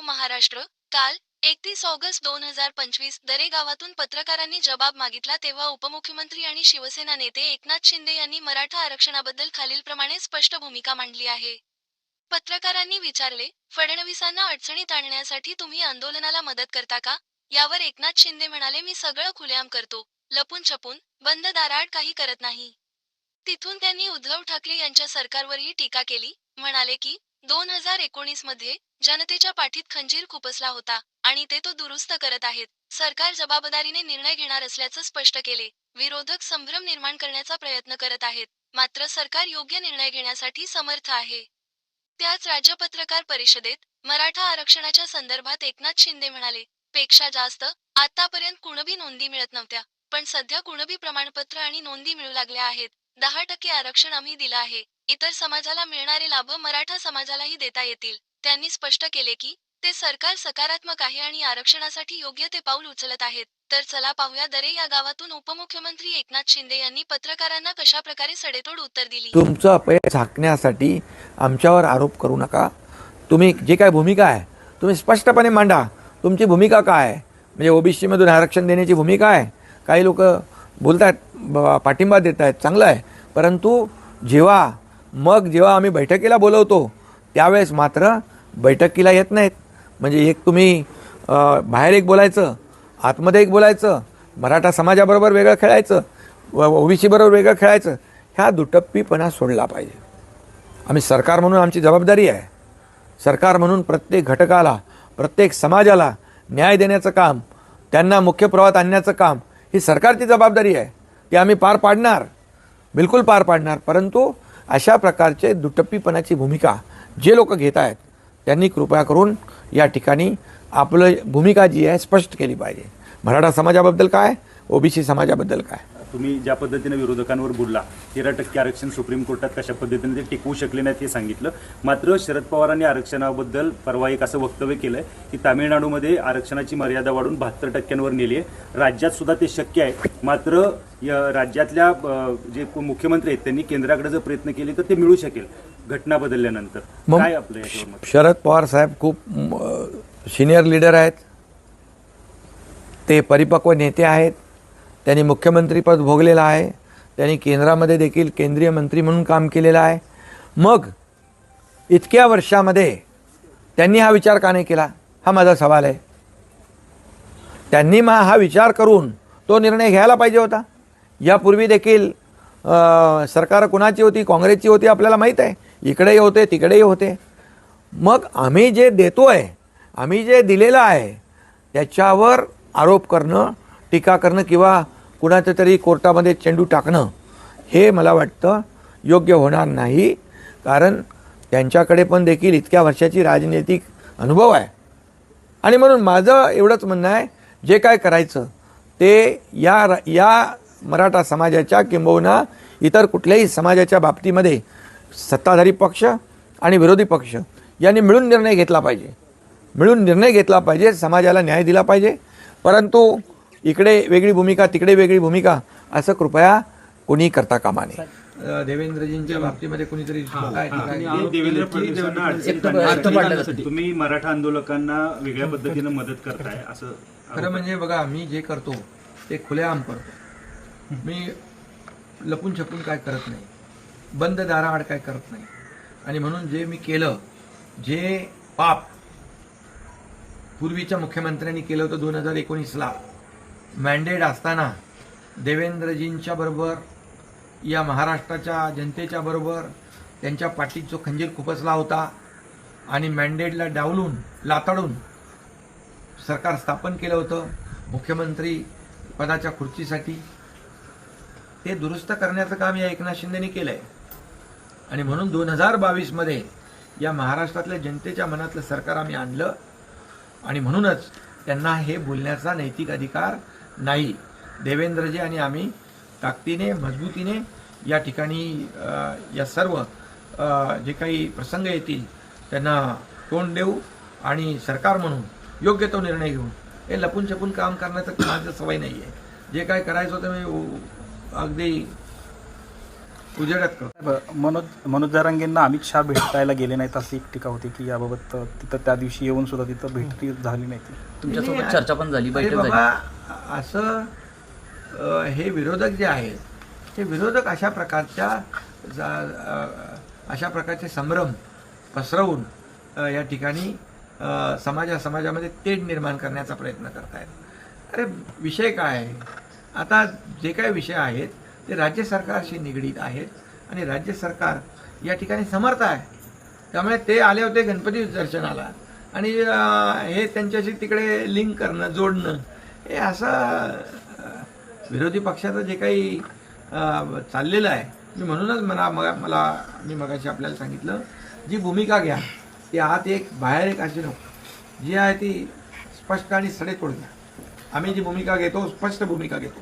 महाराष्ट्र. काल 31 ऑगस्ट 2025 दरे गावातून पत्रकारांनी जबाब मागितला तेव्हा उपमुख्यमंत्री आणि शिवसेना नेते एकनाथ शिंदे यांनी मराठा आरक्षणाबद्दल खालीलप्रमाणे स्पष्ट भूमिका मांडली आहे. पत्रकारांनी विचारले, फडणवीसांना अडचणीत आणण्यासाठी तुम्ही आंदोलनाला मदत करता का? यावर एकनाथ शिंदे म्हणाले, मी सगळं खुलेआम करतो, लपून छपून, बंद दाराआड काही करत नाही. तिथून त्यांनी उद्धव ठाकरे यांच्या सरकारवरही टीका केली, म्हणाले की 2019 मध्ये जनतेच्या पाठीत खंजीर खुपसला होता आणि ते तो दुरुस्त करत आहेत. सरकार जबाबदारीने निर्णय घेणार असल्याचं स्पष्ट केले. विरोधक संभ्रम निर्माण करण्याचा प्रयत्न करत आहेत, मात्र सरकार योग्य निर्णय घेण्यासाठी समर्थ आहे. त्याच राज्य पत्रकार परिषदेत मराठा आरक्षणाच्या संदर्भात एकनाथ शिंदे म्हणाले, पेक्षा जास्त आतापर्यंत कुणबी नोंदी मिळत नव्हत्या, पण सध्या कुणबी प्रमाणपत्र आणि नोंदी मिळू लागल्या आहेत. 10% आरक्षण आम्ही दिलं आहे. इतर समाजाला मिळणारे लाभ मराठा समाजालाही देता येतील. त्यांनी स्पष्ट केले की ते सरकार सकारात्मक आहे आणि आरक्षणासाठी योग्य ते पाऊल उचलत आहेत. तर चला पाहूया दरे या गावातून उपमुख्यमंत्री एकनाथ शिंदे यांनी पत्रकारांना कशा प्रकारे सडेतोड उत्तर दिली. तुमचं अपयश झाकण्यासाठी आमच्यावर आरोप करू नका. तुम्ही जे काय भूमिका आहे तुम्ही स्पष्टपणे मांडा. तुमची भूमिका काय आहे? म्हणजे ओबीसी मधून आरक्षण देण्याची भूमिका आहे. काही लोक बोलतात पाठिंबा देत आहेत, चांगलं आहे, परंतु जेव्हा आम्ही बैठकीला बोलवतो त्यावेळेस मात्र बैठकीला येत नाहीत. म्हणजे एक तुम्ही बाहेर एक बोलायचं, आतमध्ये एक बोलायचं, मराठा समाजाबरोबर वेगळं खेळायचं, ओबीसी बरोबर वेगळं खेळायचं. ह्या दुटप्पीपणा सोडला पाहिजे. आम्ही सरकार म्हणून आमची जबाबदारी आहे. सरकार म्हणून प्रत्येक घटकाला, प्रत्येक समाजाला न्याय देण्याचं काम, त्यांना मुख्य प्रवाहात आणण्याचं काम ही सरकारची जबाबदारी आहे. ती आम्ही पार पाडणार, बिलकुल पार पाडणार. परंतु अशा प्रकारचे दुटप्पीपणाची भूमिका जे लोक घेत आहेत त्यांनी कृपया करून या ठिकाणी आपलं भूमिका जी आहे स्पष्ट केली पाहिजे. मराठा समाजाबद्दल काय, ओबीसी समाजाबद्दल काय. तुम्ही ज्या पद्धतीने विरोधकांवर बोलला, 13% आरक्षण सुप्रीम कोर्टात कशा पद्धतीने ते टिकवू शकले नाहीत हे सांगितलं. मात्र शरद पवारांनी आरक्षणाबद्दल परवा एक असं वक्तव्य केलंय की तामिळनाडूमध्ये आरक्षणाची मर्यादा वाढून 72% नेली आहे. राज्यात सुद्धा ते शक्य आहे. मात्र राज्यातल्या जे मुख्यमंत्री आहेत त्यांनी केंद्राकडे जर प्रयत्न केले तर ते मिळू शकेल घटना बदलल्यानंतर. काय आपलं याच्यावर मत? शरद पवार साहेब खूप सिनियर लीडर आहेत. ते परिपक्व नेते आहेत. त्यांनी मुख्यमंत्रीपद भोगलेलं आहे. त्यांनी केंद्रामध्ये देखील केंद्रीय मंत्री म्हणून काम केलेलं आहे. मग इतक्या वर्षामध्ये त्यांनी हा विचार का नाही केला, हा माझा सवाल आहे. त्यांनी हा विचार करून तो निर्णय घ्यायला पाहिजे होता. यापूर्वी देखील सरकार कुणाची होती, काँग्रेसची होती, आपल्याला माहीत आहे. इकडेही होते, तिकडेही होते. मग आम्ही जे देतोय, आम्ही जे दिलेलं आहे त्याच्यावर आरोप करणं, टीका करणं किंवा कुणाचं तरी कोर्टामध्ये चेंडू टाकणं हे मला वाटतं योग्य होणार नाही. कारण त्यांच्याकडे पण देखील इतक्या वर्षाची राजनैतिक अनुभव आहे. आणि म्हणून माझं एवढंच म्हणणं आहे, जे काय करायचं ते या मराठा समाजाच्या किंबहुना इतर कुठल्याही समाजाच्या बाबतीमध्ये सत्ताधारी पक्ष आणि विरोधी पक्ष यांनी मिळून निर्णय घेतला पाहिजे. समाजाला न्याय दिला पाहिजे. परंतु इकडे वेगळी भूमिका, तिकडे वेगळी भूमिका असं कृपया कोणी करता कामा नये. देवेंद्रजींच्या बाबतीमध्ये कोणीतरी तुम्ही मराठा आंदोलकांना वेगळ्या पद्धतीने मदत करताय असं. खरं म्हणजे बघा, मी जे करतो ते खुलेआम करतो. मी लपून छपून काय करत नाही, बंद दाराआड काय करत नाही. आणि म्हणून जे मी केलं, जे पाप पूर्वीच्या मुख्यमंत्र्यांनी केलं होतं 2019ला मॅन्डेट असताना, देवेंद्रजींच्या बरोबर या महाराष्ट्राच्या जनतेच्या बरोबर त्यांच्या पाठीत जो खंजीर खुपसला होता आणि मॅन्डेटला डावलून लाताडून सरकार स्थापन केलं होतं मुख्यमंत्री पदाच्या खुर्चीसाठी, ते दुरुस्त करण्याचं काम या एकनाथ शिंदेनी केलं आहे. आणि म्हणून 2022मध्ये या महाराष्ट्रातल्या जनतेच्या मनातलं सरकार आम्ही आणलं. आणि म्हणूनच त्यांना हे बोलण्याचा नैतिक अधिकार नाही. देवेंद्रजी आणि आम्ही ताकदीने, मजबूतीने या ठिकाणी या सर्व जे काही प्रसंग येतील त्यांना तोंड देऊ आणि सरकार म्हणून योग्य तो निर्णय घेऊ. हे लपून छपून काम करण्याचं माझं सवय नाही आहे. जे काय करायचं होतं मी अगदी उजेडात करतो. मनोज जरांगेंना अमित शहा भेटायला गेले नाहीत अशी एक टीका होती की याबाबत तिथं त्या दिवशी येऊन सुद्धा तिथं भेट झाली नाही. तुमच्यासोबत चर्चा पण झाली, अरे बैठक झाली. बाबा, असं हे विरोधक जे आहेत ते विरोधक अशा प्रकारचे संभ्रम पसरवून या ठिकाणी समाजामध्ये तेढ निर्माण करण्याचा प्रयत्न करतायत. अरे विषय काय आहे? आता जे काही विषय आहेत ते राज्य सरकारशी निगडीत आहेत आणि राज्य सरकार या ठिकाणी समर्थ आहे. त्यामुळे ते आले होते गणपती दर्शनाला आणि हे त्यांच्याशी तिकडे लिंक करणं, जोडणं, हे असं विरोधी पक्षाचं जे काही चाललेलं आहे. मी म्हणूनच मी मगाशी आपल्याला सांगितलं, जी भूमिका घ्या ती आत एक बाहेर एक अशी नको, जी आहे ती स्पष्ट आणि सडेतोड घ्या. आम्ही जी भूमिका घेतो स्पष्ट भूमिका घेतो.